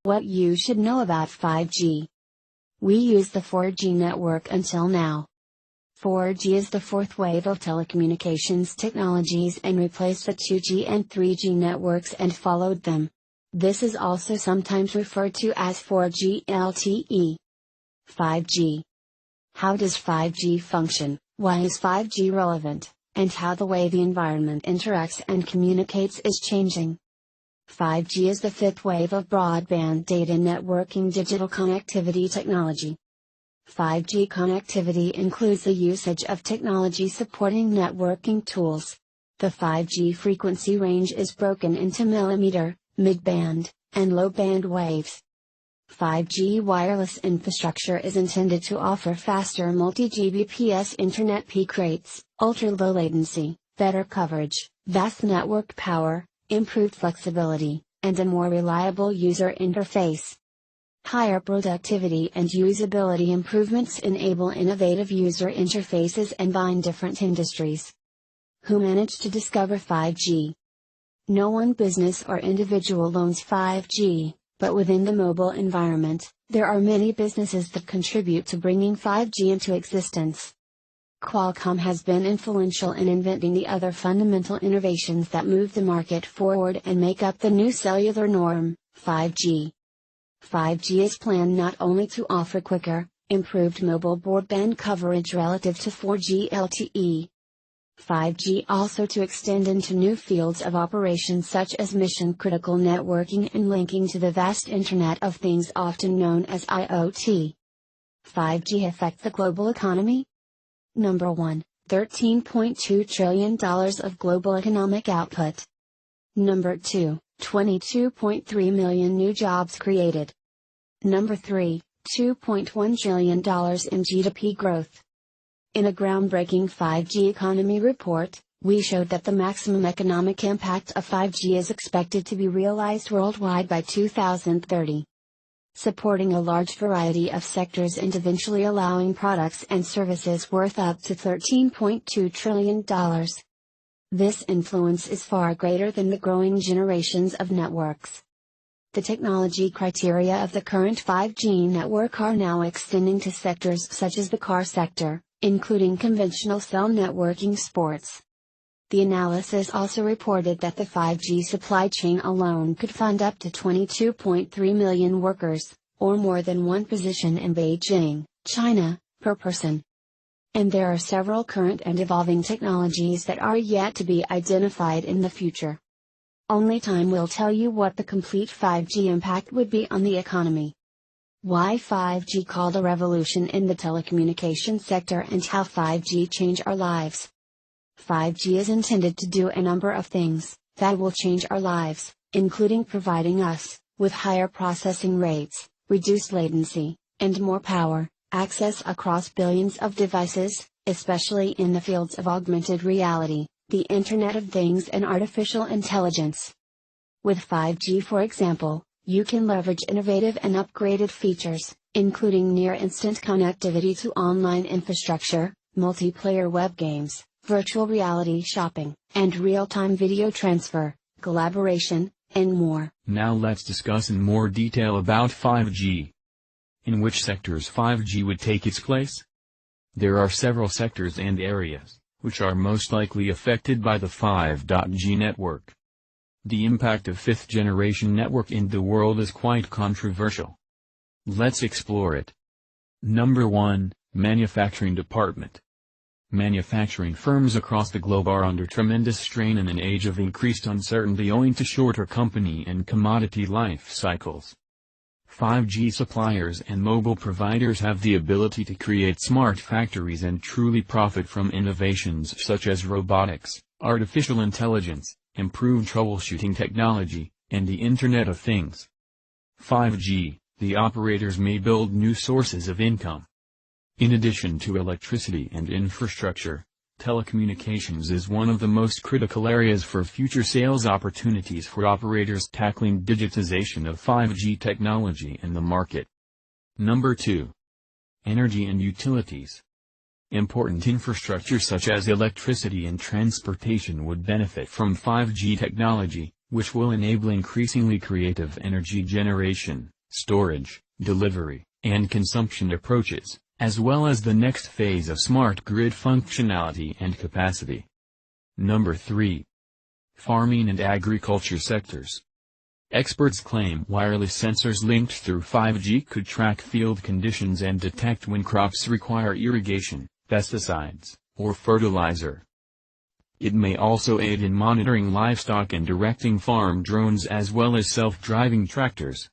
What you should know about 5G. We use the 4G network until now. 4G is the fourth wave of telecommunications technologies and replaced the 2G and 3G networks and followed them. This is also sometimes referred to as 4G LTE. 5G. How does 5G function, why is 5G relevant, and how the way the environment interacts and communicates is changing. 5G is the fifth wave of broadband data networking digital connectivity technology. 5G connectivity includes the usage of technology supporting networking tools. The 5G frequency range is broken into millimeter, mid-band, and low-band waves. 5G wireless infrastructure is intended to offer faster multi-Gbps internet peak rates, ultra-low latency, better coverage, vast network power, improved flexibility, and a more reliable user interface. Higher productivity and usability improvements enable innovative user interfaces and bind different industries. Who managed to discover 5G? No one business or individual owns 5G, but within the mobile environment, there are many businesses that contribute to bringing 5G into existence. Qualcomm has been influential in inventing the other fundamental innovations that move the market forward and make up the new cellular norm, 5G. 5G is planned not only to offer quicker, improved mobile broadband coverage relative to 4G LTE. 5G also to extend into new fields of operation such as mission-critical networking and linking to the vast Internet of Things often known as IoT. 5G affect the global economy? Number 1, $13.2 trillion of global economic output. Number 2, 22.3 million new jobs created. Number 3, $2.1 trillion in GDP growth. In a groundbreaking 5G economy report, we showed that the maximum economic impact of 5G is expected to be realized worldwide by 2030. Supporting a large variety of sectors and eventually allowing products and services worth up to $13.2 trillion. This influence is far greater than the growing generations of networks. The technology criteria of the current 5G network are now extending to sectors such as the car sector, including conventional cell networking sports. The analysis also reported that the 5G supply chain alone could fund up to 22.3 million workers, or more than one position in Beijing, China, per person. And there are several current and evolving technologies that are yet to be identified in the future. Only time will tell you what the complete 5G impact would be on the economy. Why 5G called a revolution in the telecommunications sector and how 5G changed our lives. 5G is intended to do a number of things that will change our lives, including providing us with higher processing rates, reduced latency, and more power, access across billions of devices, especially in the fields of augmented reality, the Internet of Things and artificial intelligence. With 5G, for example, you can leverage innovative and upgraded features, including near-instant connectivity to online infrastructure, multiplayer web games, virtual reality shopping, and real-time video transfer, collaboration, and more. Now let's discuss in more detail about 5G. In which sectors 5G would take its place? There are several sectors and areas, which are most likely affected by the 5G network. The impact of fifth-generation network in the world is quite controversial. Let's explore it. Number 1, Manufacturing Department. Manufacturing firms across the globe are under tremendous strain in an age of increased uncertainty owing to shorter company and commodity life cycles. 5G suppliers and mobile providers have the ability to create smart factories and truly profit from innovations such as robotics, artificial intelligence, improved troubleshooting technology, and the Internet of Things. 5G, the operators may build new sources of income. In addition to electricity and infrastructure, telecommunications is one of the most critical areas for future sales opportunities for operators tackling digitization of 5G technology in the market. Number 2. Energy and utilities. Important infrastructure such as electricity and transportation would benefit from 5G technology, which will enable increasingly creative energy generation, storage, delivery, and consumption approaches, as well as the next phase of smart grid functionality and capacity. Number 3. Farming and agriculture sectors. Experts claim wireless sensors linked through 5G could track field conditions and detect when crops require irrigation, pesticides, or fertilizer. It may also aid in monitoring livestock and directing farm drones as well as self-driving tractors.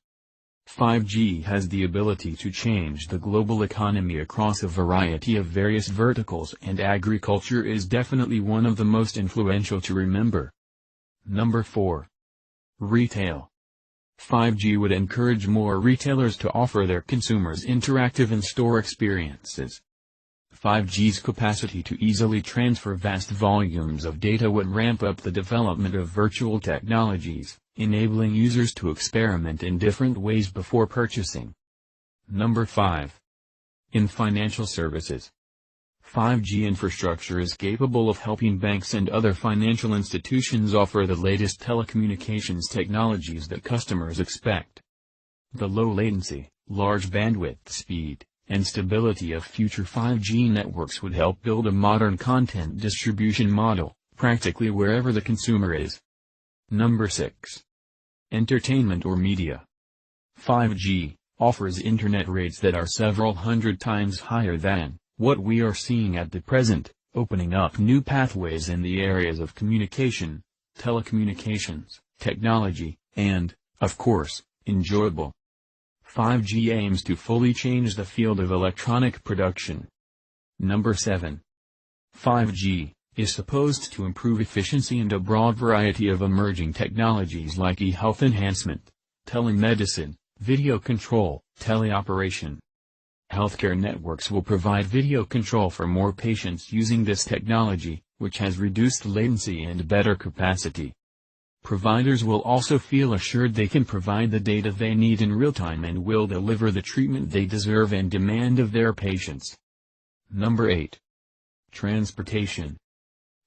5G has the ability to change the global economy across a variety of various verticals, and agriculture is definitely one of the most influential to remember. Number 4. Retail. 5G would encourage more retailers to offer their consumers interactive in-store experiences. 5G's capacity to easily transfer vast volumes of data would ramp up the development of virtual technologies, enabling users to experiment in different ways before purchasing. Number 5. In financial services. 5G infrastructure is capable of helping banks and other financial institutions offer the latest telecommunications technologies that customers expect. The low latency, large bandwidth speed, and stability of future 5G networks would help build a modern content distribution model, practically wherever the consumer is. Number 6. Entertainment or media. 5G offers internet rates that are several hundred times higher than what we are seeing at the present, opening up new pathways in the areas of communication, telecommunications, technology, and, of course, enjoyable. 5G aims to fully change the field of electronic production. Number 7. 5G is supposed to improve efficiency and a broad variety of emerging technologies like e-health enhancement, telemedicine, video control, teleoperation. Healthcare networks will provide video control for more patients using this technology, which has reduced latency and better capacity. Providers will also feel assured they can provide the data they need in real time and will deliver the treatment they deserve and demand of their patients. Number 8. Transportation.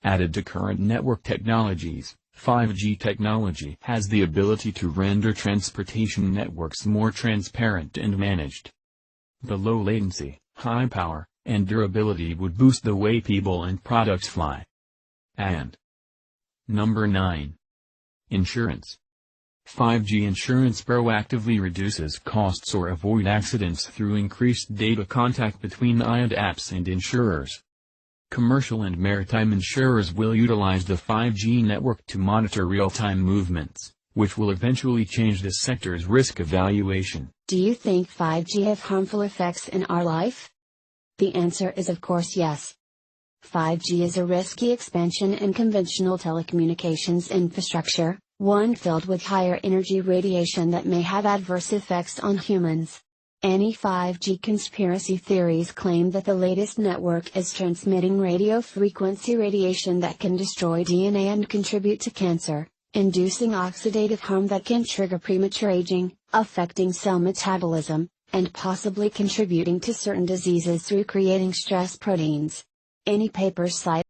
Added to current network technologies, 5G technology has the ability to render transportation networks more transparent and managed. The low latency, high power, and durability would boost the way people and products fly. And Number 9. Insurance. 5G insurance proactively reduces costs or avoid accidents through increased data contact between IoT apps and insurers. Commercial and maritime insurers will utilize the 5G network to monitor real-time movements, which will eventually change the sector's risk evaluation. Do you think 5G have harmful effects in our life? The answer is of course yes. 5G is a risky expansion in conventional telecommunications infrastructure, one filled with higher energy radiation that may have adverse effects on humans. Any 5G conspiracy theories claim that the latest network is transmitting radio frequency radiation that can destroy DNA and contribute to cancer, inducing oxidative harm that can trigger premature aging, affecting cell metabolism, and possibly contributing to certain diseases through creating stress proteins. Any papers cited